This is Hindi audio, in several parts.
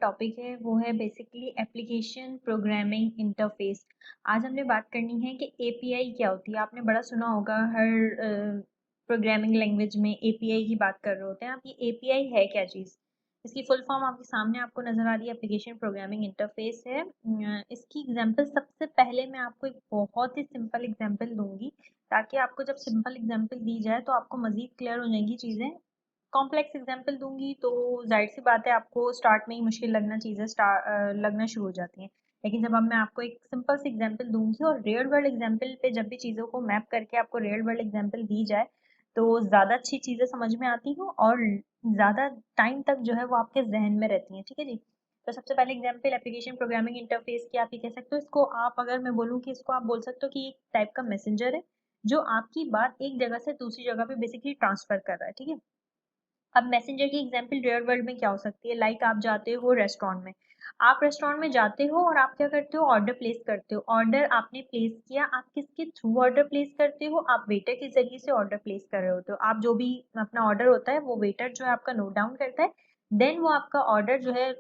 टॉपिक है वो है बेसिकली एप्लीकेशन प्रोग्रामिंग इंटरफेस। आज हमने बात करनी है कि एपीआई क्या होती है। आपने बड़ा सुना होगा, हर प्रोग्रामिंग लैंग्वेज में एपीआई की बात कर रहे होते हैं। आप ये एपीआई है क्या चीज़? इसकी फुल फॉर्म आपके सामने आपको नज़र आ रही है, एप्लीकेशन प्रोग्रामिंग इंटरफेस है। इसकी एग्जांपल सबसे पहले मैं आपको एक बहुत ही सिंपल एग्जांपल दूंगी, ताकि आपको जब सिंपल एग्जांपल दी जाए तो आपको मज़ीद क्लियर हो जाएंगी चीज़ें। कॉम्प्लेक्स एग्जांपल दूंगी तो जाहिर सी बात है आपको स्टार्ट में ही मुश्किल लगना, चीज़ें लगना शुरू हो जाती हैं। लेकिन जब अब मैं आपको एक सिंपल सी एग्जांपल दूंगी और रियल वर्ल्ड एग्जांपल पे जब भी चीज़ों को मैप करके आपको रियल वर्ल्ड एग्जांपल दी जाए तो ज़्यादा अच्छी चीज़ें समझ में आती हैं और ज़्यादा टाइम तक जो है वो आपके जहन में रहती हैं। ठीक है जी। तो सबसे पहले एग्जांपल एप्लीकेशन प्रोग्रामिंग इंटरफेस की आप ये कह सकते हो, इसको आप अगर मैं बोलूँ कि इसको आप बोल सकते हो कि एक टाइप का मैसेंजर है जो आपकी बात एक जगह से दूसरी जगह पे बेसिकली ट्रांसफर कर रहा है। ठीक है। अब मैसेंजर की एग्जांपल रियल वर्ल्ड में क्या हो सकती है? लाइक आप जाते हो रेस्टोरेंट में, आप रेस्टोरेंट में जाते हो और आप क्या करते हो? ऑर्डर प्लेस करते हो। ऑर्डर आपने प्लेस किया, आप किसके थ्रू ऑर्डर प्लेस करते हो? आप वेटर के जरिए से ऑर्डर प्लेस कर रहे होते हो। आप जो भी अपना ऑर्डर होता है वो वेटर जो है आपका नोट डाउन करता है, देन वो आपका ऑर्डर जो है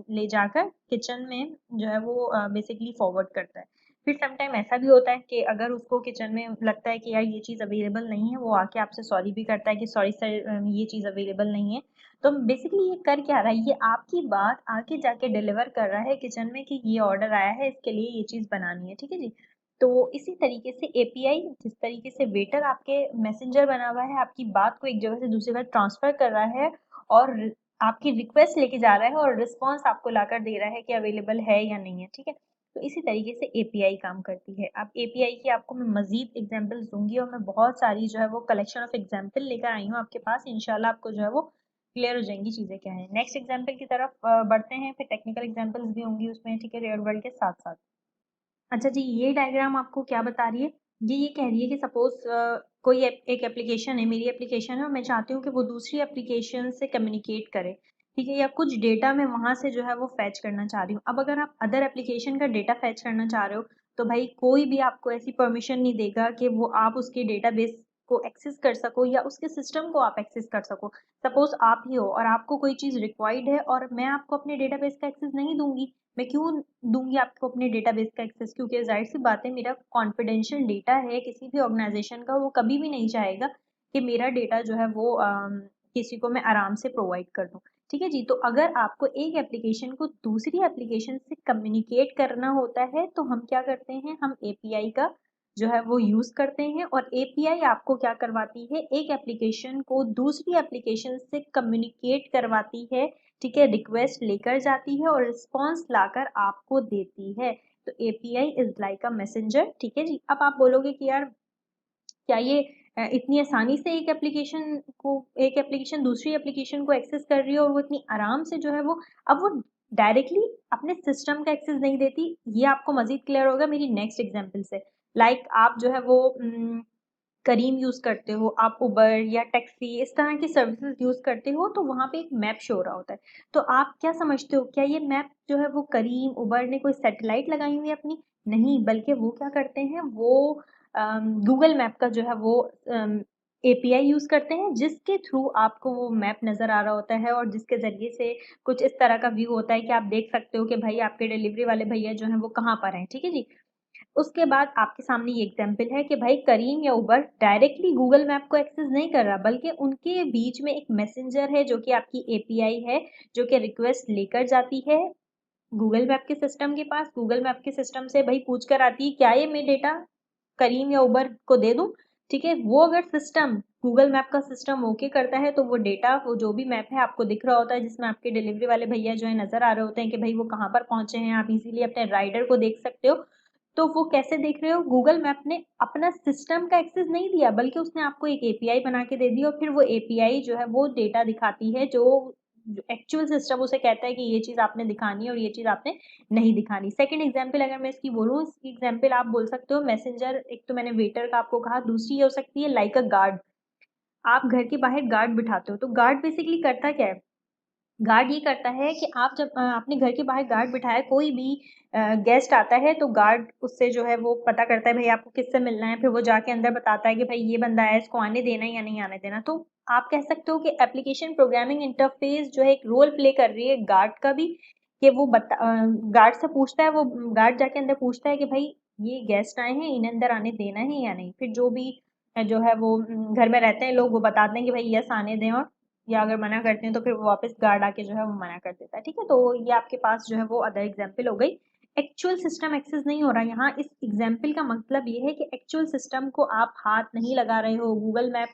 ले जाकर किचन में जो है वो बेसिकली फॉरवर्ड करता है। फिर समटाइम ऐसा भी होता है कि अगर उसको किचन में लगता है कि यार ये चीज़ अवेलेबल नहीं है, वो आके आपसे सॉरी भी करता है कि सॉरी सर ये चीज़ अवेलेबल नहीं है। तो बेसिकली ये कर क्या रहा है? ये आपकी बात आके जाके डिलीवर कर रहा है किचन में कि ये ऑर्डर आया है, इसके लिए ये चीज़ बनानी है। ठीक है जी। तो इसी तरीके से एपीआई जिस तरीके से वेटर आपके मैसेंजर बना हुआ है, आपकी बात को एक जगह से दूसरी जगह ट्रांसफर कर रहा है और आपकी रिक्वेस्ट लेके जा रहा है और रिस्पॉन्स आपको लाकर दे रहा है कि अवेलेबल है या नहीं है। ठीक है। तो इसी तरीके से एपीआई काम करती है। अब एपीआई की आपको मैं मजीद एग्जांपल्स दूंगी और मैं बहुत सारी जो है वो कलेक्शन ऑफ एग्जांपल लेकर आई हूँ आपके पास। इंशाल्लाह आपको जो है वो क्लियर हो जाएंगी चीज़ें क्या है। नेक्स्ट एग्जांपल की तरफ बढ़ते हैं, फिर टेक्निकल एग्जांपल्स भी होंगी उसमें। ठीक है, रियल वर्ल्ड के साथ साथ। अच्छा जी, ये डायग्राम आपको क्या बता रही है? ये कह रही है कि सपोज कोई एक एप्लीकेशन है, मेरी एप्लीकेशन है और मैं चाहती हूँ कि वो दूसरी एप्लीकेशन से कम्युनिकेट करे। ठीक है, या कुछ डेटा मैं वहां से जो है वो फैच करना चाह रही हूँ। अब अगर आप अदर एप्लीकेशन का डेटा फैच करना चाह रहे हो तो भाई कोई भी आपको ऐसी परमिशन नहीं देगा कि वो आप उसके डेटाबेस को एक्सेस कर सको या उसके सिस्टम को आप एक्सेस कर सको। सपोज आप ही हो और आपको कोई चीज़ रिक्वायर्ड है और मैं आपको अपने डेटाबेस का एक्सेस नहीं दूंगी। मैं क्यों दूंगी आपको अपने डेटाबेस का एक्सेस? क्योंकि जाहिर सी बात है, मेरा कॉन्फिडेंशियल डेटा है किसी भी ऑर्गेनाइजेशन का, वो कभी भी नहीं चाहेगा कि मेरा डेटा जो है वो किसी को मैं आराम से प्रोवाइड कर दूं। ठीक है जी। तो अगर आपको एक एप्लीकेशन को दूसरी एप्लीकेशन से कम्युनिकेट करना होता है तो हम क्या करते हैं? हम एपीआई का जो है वो यूज करते हैं और एपीआई आपको क्या करवाती है? एक एप्लीकेशन को दूसरी एप्लीकेशन से कम्युनिकेट करवाती है। ठीक है, रिक्वेस्ट लेकर जाती है और रिस्पॉन्स लाकर आपको देती है। तो API is like a messenger. ठीक है जी। अब आप बोलोगे कि यार क्या ये इतनी आसानी से एक एप्लीकेशन दूसरी एप्लीकेशन को एक्सेस कर रही है और वो इतनी आराम से जो है वो अब वो डायरेक्टली अपने सिस्टम का एक्सेस नहीं देती? ये आपको मजीद क्लियर होगा मेरी नेक्स्ट एग्जांपल से। लाइक आप जो है वो करीम यूज़ करते हो, आप उबर या टैक्सी इस तरह की सर्विसेज यूज़ करते हो तो वहाँ पे एक मैप शो हो रहा होता है। तो आप क्या समझते हो, क्या ये मैप जो है वो करीम उबर ने कोई सैटेलाइट लगाई हुई है अपनी? नहीं, बल्कि वो क्या करते हैं, वो गूगल मैप का जो है वो एपीआई यूज़ करते हैं जिसके थ्रू आपको वो मैप नज़र आ रहा होता है और जिसके ज़रिए से कुछ इस तरह का व्यू होता है कि आप देख सकते हो कि भाई आपके डिलीवरी वाले भैया जो हैं वो कहाँ पर हैं। ठीक है जी। उसके बाद आपके सामने ये एग्जाम्पल है कि भाई करीम या उबर डायरेक्टली गूगल मैप को एक्सेस नहीं कर रहा, बल्कि उनके बीच में एक मैसेंजर है जो कि आपकी एपीआई है, जो कि रिक्वेस्ट लेकर जाती है गूगल मैप के सिस्टम के पास। गूगल मैप के सिस्टम से भाई पूछ कर आती है क्या ये मैं डेटा करीम या उबर को दे दूं। ठीक है, वो अगर सिस्टम गूगल मैप का सिस्टम ओके करता है तो वो डेटा, वो जो भी मैप है आपको दिख रहा होता है जिसमें आपके डिलीवरी वाले भैया जो है नजर आ रहे होते हैं कि भाई वो कहाँ पर पहुंचे हैं, आप इजीली अपने राइडर को देख सकते हो। तो वो कैसे देख रहे हो? गूगल मैप ने अपना सिस्टम का एक्सेस नहीं दिया, बल्कि उसने आपको एक एपीआई बना के दे दी और फिर वो एपीआई जो है वो डेटा दिखाती है जो एक्चुअल सिस्टम उसे कहता है कि ये चीज आपने दिखानी है और ये चीज आपने नहीं दिखानी। सेकंड एग्जांपल अगर मैं इसकी बोलूँ, इसकी एग्जांपल आप बोल सकते हो मैसेंजर। एक तो मैंने वेटर का आपको कहा, दूसरी ये हो सकती है लाइक अ गार्ड। आप घर के बाहर गार्ड बिठाते हो तो गार्ड बेसिकली करता क्या है? गार्ड ये करता है कि आप जब अपने घर के बाहर गार्ड बिठाया, कोई भी गेस्ट आता है तो गार्ड उससे जो है वो पता करता है भाई आपको किससे मिलना है, फिर वो जाके अंदर बताता है कि भाई ये बंदा है, इसको आने देना है या नहीं आने देना। तो आप कह सकते हो कि एप्लीकेशन प्रोग्रामिंग इंटरफेस जो है एक रोल प्ले कर रही है गार्ड का भी, कि वो गार्ड से पूछता है, वो गार्ड जाके अंदर पूछता है कि भाई ये गेस्ट आए हैं, इन्हें अंदर आने देना है या नहीं। फिर जो भी जो है वो घर में रहते हैं लोग, वो बताते हैं कि भाई यस आने दें, और या अगर मना करते हैं तो फिर वो वापस गार्ड आके जो है वो मना कर देता है। ठीक है, तो ये आपके पास जो है वो अदर एग्जाम्पल हो गई। एक्चुअल सिस्टम एक्सेस नहीं हो रहा यहाँ। इस एग्जाम्पल का मतलब ये है कि एक्चुअल सिस्टम को आप हाथ नहीं लगा रहे हो, गूगल मैप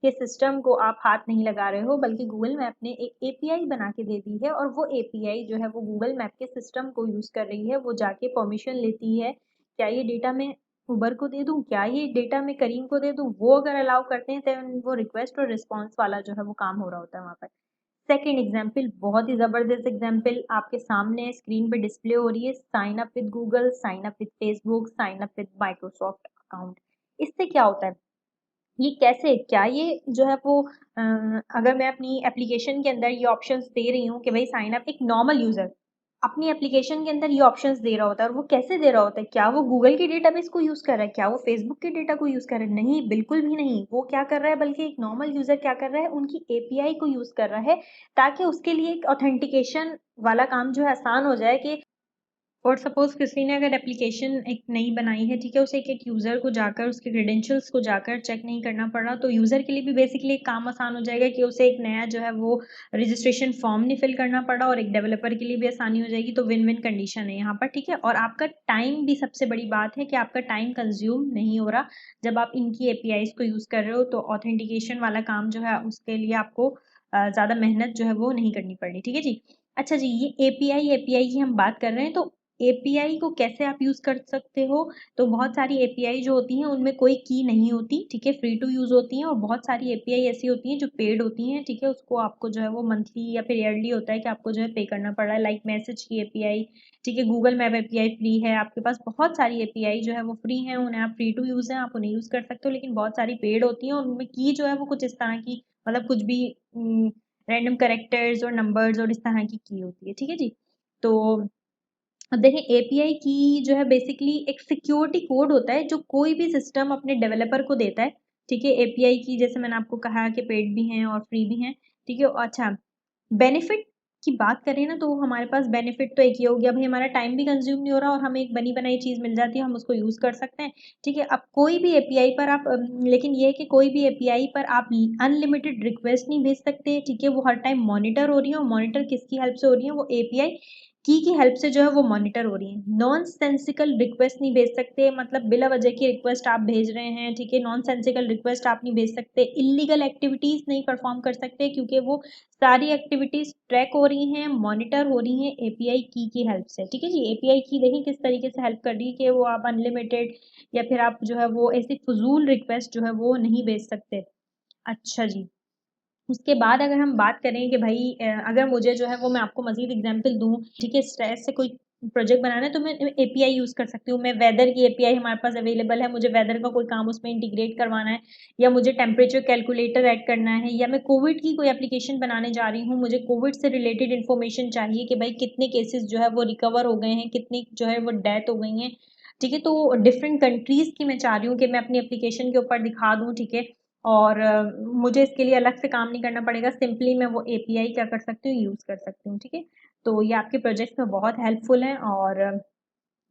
के सिस्टम को आप हाथ नहीं लगा रहे हो, बल्कि गूगल मैप ने एक एपीआई बना के दे दी है, और वो एपीआई जो है वो गूगल मैप के सिस्टम को यूज कर रही है। वो जाके परमिशन लेती है, क्या ये डेटा मैं उबर को दे दूं, क्या ये डेटा मैं करीम को दे दूं। वो अगर अलाउ करते हैं तो वो रिक्वेस्ट और रिस्पॉन्स वाला जो है वो काम हो रहा होता है वहां पर। सेकेंड एग्जाम्पल, बहुत ही जबरदस्त एग्जाम्पल आपके सामने स्क्रीन पे डिस्प्ले हो रही है। Sign up with Google, sign up with Facebook, sign up with Microsoft account. इससे क्या होता है, ये कैसे, क्या ये जो है वो अगर मैं अपनी एप्लीकेशन के अंदर ये ऑप्शंस दे रही हूँ कि भाई साइन अप, एक नॉर्मल यूजर अपनी एप्लीकेशन के अंदर ये ऑप्शंस दे रहा होता है, और वो कैसे दे रहा होता है, क्या वो गूगल के डेटाबेस को यूज कर रहा है, क्या वो फेसबुक के डेटा को यूज कर रहा है, नहीं, बिल्कुल भी नहीं। वो क्या कर रहा है, बल्कि एक नॉर्मल यूजर क्या कर रहा है, उनकी एपीआई को यूज कर रहा है, ताकि उसके लिए एक ऑथेंटिकेशन वाला काम जो है आसान हो जाए। कि और सपोज किसी ने अगर एप्लीकेशन एक नई बनाई है, ठीक है, उसे एक एक यूज़र को जाकर उसके क्रेडेंशियल्स को जाकर चेक नहीं करना पड़ रहा, तो यूज़र के लिए भी बेसिकली एक काम आसान हो जाएगा कि उसे एक नया जो है वो रजिस्ट्रेशन फॉर्म नहीं फिल करना पड़ा, और एक डेवलपर के लिए भी आसानी हो जाएगी। तो विन विन कंडीशन है यहाँ पर। ठीक है, और आपका टाइम भी सबसे बड़ी बात है कि आपका टाइम कंज्यूम नहीं हो रहा जब आप इनकी एपीआईज को यूज़ कर रहे हो। तो ऑथेंटिकेशन वाला काम जो है उसके लिए आपको ज़्यादा मेहनत जो है वो नहीं करनी पड़नी। ठीक है जी। अच्छा जी, ये एपीआई एपीआई की हम बात कर रहे हैं, तो एपीआई को कैसे आप यूज कर सकते हो। तो बहुत सारी एपीआई जो होती हैं उनमें कोई की नहीं होती, ठीक है, फ्री टू यूज होती हैं। और बहुत सारी एपीआई ऐसी होती हैं जो पेड होती हैं, ठीक है, उसको आपको जो है वो मंथली या फिर ईयरली होता है कि आपको जो है पे करना पड़ रहा है। लाइक मैसेज की एपीआई, ठीक है, गूगल मैप एपीआई फ्री है। आपके पास बहुत सारी एपीआई जो है वो फ्री है, उन्हें आप फ्री टू यूज है, आप उन्हें यूज कर सकते हो। लेकिन बहुत सारी पेड होती हैं और उनमें की जो है वो कुछ इस तरह की, मतलब कुछ भी रैंडम करेक्टर्स और नंबर्स और इस तरह की होती है। ठीक है जी। तो अब देखें, एपीआई की जो है बेसिकली एक सिक्योरिटी कोड होता है जो कोई भी सिस्टम अपने डेवलपर को देता है। ठीक है, एपीआई की जैसे मैंने आपको कहा कि पेड भी हैं और फ्री भी हैं। ठीक है, अच्छा, बेनिफिट की बात करें ना, तो हमारे पास बेनिफिट तो एक ही हो गया, भाई हमारा टाइम भी कंज्यूम नहीं हो रहा और हमें एक बनी बनाई चीज़ मिल जाती है, हम उसको यूज़ कर सकते हैं। ठीक है, अब कोई भी एपीआई पर आप लेकिन ये है कि कोई भी एपीआई पर आप अनलिमिटेड रिक्वेस्ट नहीं भेज सकते। ठीक है, वो हर टाइम मॉनिटर हो रही है, और मॉनिटर किसकी हेल्प से हो रही है, वो एपीआई की हेल्प से जो है वो मॉनिटर हो रही है। नॉन सेंसिकल रिक्वेस्ट नहीं भेज सकते, मतलब बिला वजह की रिक्वेस्ट आप भेज रहे हैं, ठीक है, नॉन सेंसिकल रिक्वेस्ट आप नहीं भेज सकते। इलीगल एक्टिविटीज नहीं परफॉर्म कर सकते, क्योंकि वो सारी एक्टिविटीज ट्रैक हो रही हैं, मॉनिटर हो रही हैं एपीआई की हेल्प से। ठीक है जी, एपीआई की देखिए किस तरीके से हेल्प कर रही है कि वो आप अनलिमिटेड या फिर आप जो है वो ऐसी फजूल रिक्वेस्ट जो है वो नहीं भेज सकते। अच्छा जी, उसके बाद अगर हम बात करें कि भाई अगर मुझे जो है वो मैं आपको मजीद एग्जांपल दूं, ठीक है, स्ट्रेस से कोई प्रोजेक्ट बनाना है तो मैं एपीआई यूज कर सकती हूँ। मैं वेदर की एपीआई हमारे पास अवेलेबल है, मुझे वेदर का कोई काम उसमें इंटीग्रेट करवाना है, या मुझे टेम्परेचर कैलकुलेटर ऐड करना है, या मैं कोविड की कोई एप्लीकेशन बनाने जा रही हूँ, मुझे कोविड से रिलेटेड इन्फॉर्मेशन चाहिए कि भाई कितने केसेस जो है वो रिकवर हो गए हैं, कितनी जो है वो डेथ हो गई हैं। ठीक है, तो डिफरेंट कंट्रीज की मैं चाह रही हूँ कि मैं अपनी एप्लीकेशन के ऊपर दिखा दूँ। ठीक है, और मुझे इसके लिए अलग से काम नहीं करना पड़ेगा, सिंपली मैं वो एपीआई क्या कर सकती हूँ, यूज़ कर सकती हूँ। ठीक है, तो ये आपके प्रोजेक्ट्स में बहुत हेल्पफुल है। और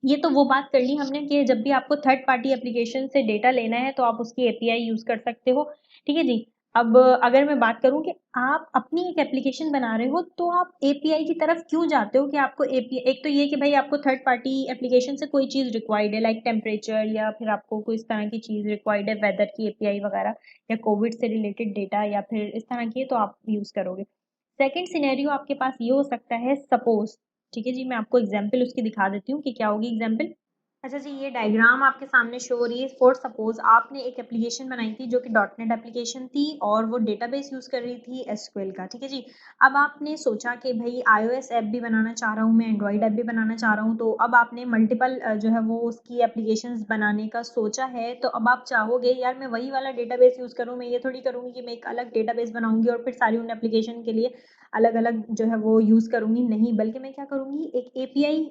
ये तो वो बात कर ली हमने कि जब भी आपको थर्ड पार्टी एप्लीकेशन से डेटा लेना है तो आप उसकी एपीआई यूज़ कर सकते हो। ठीक है जी। अब अगर मैं बात करूँ कि आप अपनी एक एप्लीकेशन बना रहे हो तो आप एपीआई की तरफ क्यों जाते हो, कि आपको एपीआई, एक तो ये कि भाई आपको थर्ड पार्टी एप्लीकेशन से कोई चीज़ रिक्वायर्ड है, लाइक टेम्परेचर, या फिर आपको कोई इस तरह की चीज़ रिक्वायर्ड है, वेदर की एपीआई वगैरह, या कोविड से रिलेटेड डेटा, या फिर इस तरह की है, तो आप यूज़ करोगे। सेकंड सिनेरियो आपके पास ये हो सकता है, सपोज, ठीक है जी, मैं आपको एग्जाम्पल उसकी दिखा देती हूँ कि क्या होगी एग्जाम्पल। अच्छा जी, ये डायग्राम आपके सामने शो हो रही है। फॉर सपोज आपने एक एप्लीकेशन बनाई थी जो कि डॉट नेट एप्लीकेशन थी, और वो डेटाबेस यूज़ कर रही थी एसक्यूएल का। ठीक है जी। अब आपने सोचा कि भाई आईओएस ऐप भी बनाना चाह रहा हूँ मैं, एंड्रॉइड ऐप भी बनाना चाह रहा हूँ, तो अब आपने मल्टीपल जो है वो उसकी एप्लीकेशंस बनाने का सोचा है। तो अब आप चाहोगे यार मैं वही वाला डेटाबेस यूज़ करूँ, मैं ये थोड़ी करूँगी कि मैं एक अलग डेटाबेस बनाऊंगी और फिर सारी उन एप्लीकेशन के लिए अलग अलग जो है वो यूज़ करूँगी, नहीं, बल्कि मैं क्या करूँगी, एक एपीआई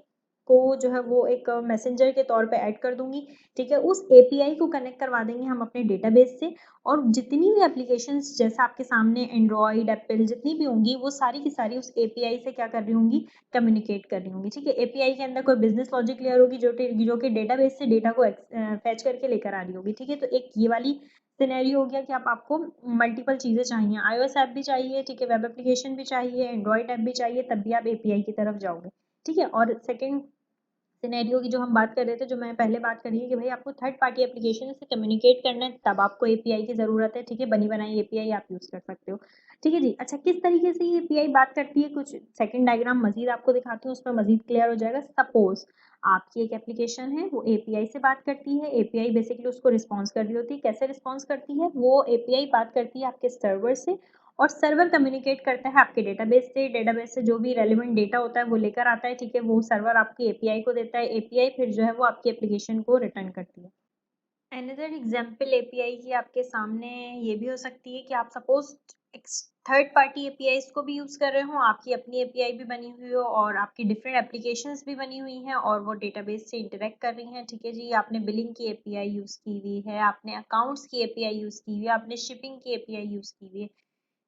को जो है वो एक मैसेंजर के तौर पे ऐड कर दूंगी, ठीक है। उस एपीआई को कनेक्ट करवा देंगे हम अपने डेटाबेस से, और जितनी भी एप्लीकेशंस जैसा आपके सामने एंड्रॉइड एप्पल जितनी भी होंगी वो सारी की सारी उस एपीआई से क्या कर रही होंगी, कम्युनिकेट कर रही होंगी, ठीक है। एपीआई के अंदर कोई बिजनेस लॉजिक लेयर होगी जो कि डेटाबेस से डेटा को फैच करके लेकर आ रही होगी, ठीक है। तो एक ये वाली सिनेरियो हो गया कि आप आपको मल्टीपल चीज़ें चाहिए, iOS ऐप भी चाहिए, ठीक है, वेब एप्लीकेशन भी चाहिए, एंड्रॉइड ऐप भी चाहिए, तब भी आप एपीआई की तरफ जाओगे, ठीक है। और सेकंड सिनेरियो की जो हम बात कर रहे थे, जो मैं पहले बात करी है कि भाई आपको थर्ड पार्टी एप्लीकेशन से कम्युनिकेट करना है, तब आपको एपीआई की ज़रूरत है, ठीक है। बनी बनाई एपीआई आप यूज़ कर सकते हो, ठीक है जी। अच्छा, किस तरीके से ये एपीआई बात करती है, कुछ सेकंड डायग्राम मजीद आपको दिखाती हूँ, उसमें मजीद क्लियर हो जाएगा। सपोज आपकी एक एप्लीकेशन है, वो एपीआई से बात करती है, एपीआई बेसिकली उसको रिस्पॉन्स कर रही होती है। कैसे रिस्पॉन्स करती है, वो एपीआई बात करती है आपके सर्वर से, और सर्वर कम्युनिकेट करता है आपके डेटाबेस से, डेटाबेस से जो भी रेलिवेंट डेटा होता है वो लेकर आता है, ठीक है। वो सर्वर आपकी एपीआई को देता है, एपीआई फिर जो है वो आपकी एप्लीकेशन को रिटर्न करती है। अनदर एग्जाम्पल एपीआई की आपके सामने ये भी हो सकती है कि आप सपोज थर्ड पार्टी एपीआई को भी यूज़ कर रहे हो, आपकी अपनी एपीआई भी बनी हुई हो और आपकी डिफरेंट एप्लीकेशंस भी बनी हुई हैं और वो डेटाबेस से इंटरेक्ट कर रही हैं, ठीक है जी। आपने बिलिंग की एपीआई यूज़ की हुई है, आपने अकाउंट्स की एपीआई यूज़ की हुई है, आपने शिपिंग की एपीआई यूज़ की हुई है,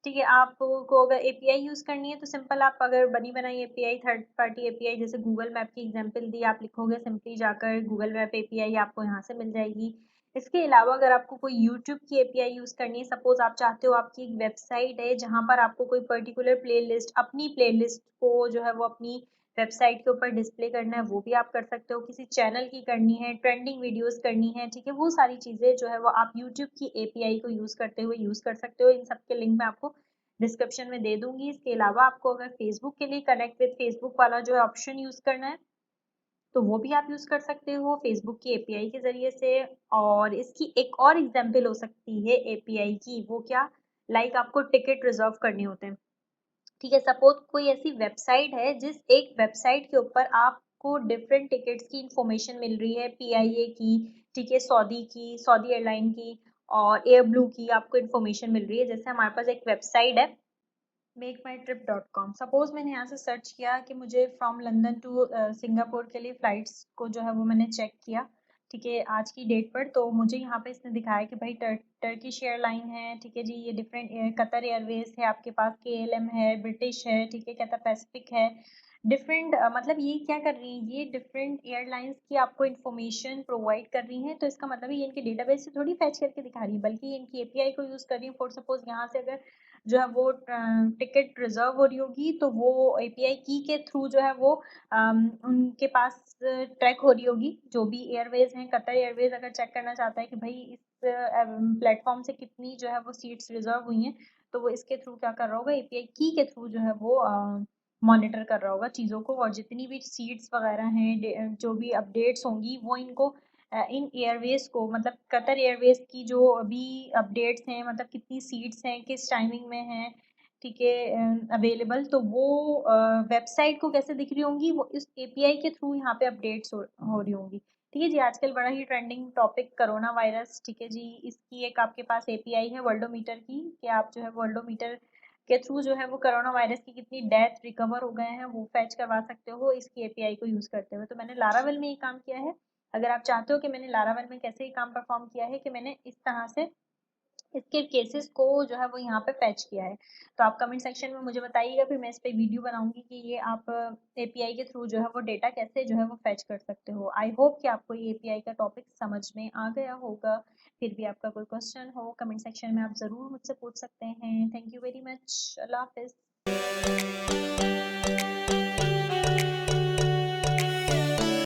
ठीक है। आपको अगर एपीआई यूज़ करनी है तो सिंपल आप अगर बनी बनाई एपीआई, थर्ड पार्टी एपीआई, जैसे गूगल मैप की एग्जांपल दी, आप लिखोगे सिंपली जाकर गूगल मैप एपीआई, आपको यहाँ से मिल जाएगी। इसके अलावा अगर आपको कोई यूट्यूब की एपीआई यूज़ करनी है, सपोज आप चाहते हो आपकी एक वेबसाइट है जहाँ पर आपको कोई पर्टिकुलर प्लेलिस्ट, अपनी प्लेलिस्ट को जो है वो अपनी वेबसाइट के ऊपर डिस्प्ले करना है, वो भी आप कर सकते हो। किसी चैनल की करनी है, ट्रेंडिंग वीडियोस करनी है, ठीक है, वो सारी चीज़ें जो है वो आप यूट्यूब की एपीआई को यूज़ करते हुए यूज़ कर सकते हो। इन सब के लिंक मैं आपको डिस्क्रिप्शन में दे दूंगी। इसके अलावा आपको अगर फेसबुक के लिए कनेक्ट विद फेसबुक वाला जो है ऑप्शन यूज़ करना है, तो वो भी आप यूज़ कर सकते हो फेसबुक की एपीआई के ज़रिए से। और इसकी एक और एग्जांपल हो सकती है एपीआई की, वो क्या, लाइक आपको टिकट रिजर्व करने होते हैं, ठीक है। सपोज कोई ऐसी वेबसाइट है जिस एक वेबसाइट के ऊपर आपको डिफरेंट टिकट्स की इंफॉर्मेशन मिल रही है, पीआईए की, ठीक है, सऊदी की, सऊदी एयरलाइन की और एयर ब्लू की आपको इन्फॉर्मेशन मिल रही है। जैसे हमारे पास एक वेबसाइट है मेकमाईट्रिप.com, सपोज मैंने यहाँ से सर्च किया कि मुझे फ्रॉम लंदन टू सिंगापुर के लिए फ़्लाइट्स को जो है वो मैंने चेक किया, ठीक है, आज की डेट पर। तो मुझे यहाँ पे इसने दिखाया कि भाई टर्किश एयरलाइन है, ठीक है जी, ये डिफरेंट कतर एयरवेज है आपके पास, केएलएम है, ब्रिटिश है, ठीक है, कैथा पैसिफिक है, डिफरेंट मतलब ये क्या कर रही है, ये डिफरेंट एयरलाइंस की आपको इन्फॉर्मेशन प्रोवाइड कर रही हैं। तो इसका मतलब ये इनके डेटाबेस से थोड़ी फैच करके दिखा रही है, बल्कि इनकी एपीआई को यूज़ कर रही है। फॉर सपोज यहाँ से अगर जो है वो टिकट रिजर्व हो रही होगी, तो वो एपीआई की के थ्रू जो है वो उनके पास ट्रैक हो रही होगी। जो भी एयरवेज हैं, कतर एयरवेज अगर चेक करना चाहता है कि भाई इस प्लेटफॉर्म से कितनी जो है वो सीट्स रिजर्व हुई हैं, तो वो इसके थ्रू क्या कर रहा होगा, एपीआई की के थ्रू जो है वो मॉनिटर कर रहा होगा चीज़ों को, और जितनी भी सीट्स वगैरह हैं, जो भी अपडेट्स होंगी, वो इनको इन एयरवेज को, मतलब कतर एयरवेज की जो अभी अपडेट्स हैं, मतलब कितनी सीट्स हैं, किस टाइमिंग में हैं, ठीक है, अवेलेबल, तो वो वेबसाइट को कैसे दिख रही होंगी, वो इस एपीआई के थ्रू यहाँ पे अपडेट्स हो रही होंगी, ठीक है जी। आजकल बड़ा ही ट्रेंडिंग टॉपिक कोरोना वायरस, ठीक है जी, इसकी एक आपके पास एपीआई है वर्ल्डोमीटर की, कि आप जो है वर्ल्डोमीटर के थ्रू जो है वो कोरोना वायरस की कितनी डेथ रिकवर हो गए हैं वो फैच करवा सकते हो इसकी एपीआई को यूज़ करते हुए। तो मैंने लारावेल में ये काम किया है। अगर आप चाहते हो कि मैंने लारावेल में कैसे ये काम परफॉर्म किया है, कि मैंने इस तरह से इसके केसेस को जो है वो यहाँ पे फैच किया है, तो आप कमेंट सेक्शन में मुझे बताइएगा, फिर मैं इस पे वीडियो बनाऊंगी कि ये आप एपीआई के थ्रू जो है वो डेटा कैसे जो है वो फैच कर सकते हो। आई होप कि आपको ये एपीआई का टॉपिक समझ में आ गया होगा। फिर भी आपका कोई क्वेश्चन हो कमेंट सेक्शन में आप ज़रूर मुझसे पूछ सकते हैं। Thank you very much. अल्लाह हाफिज़।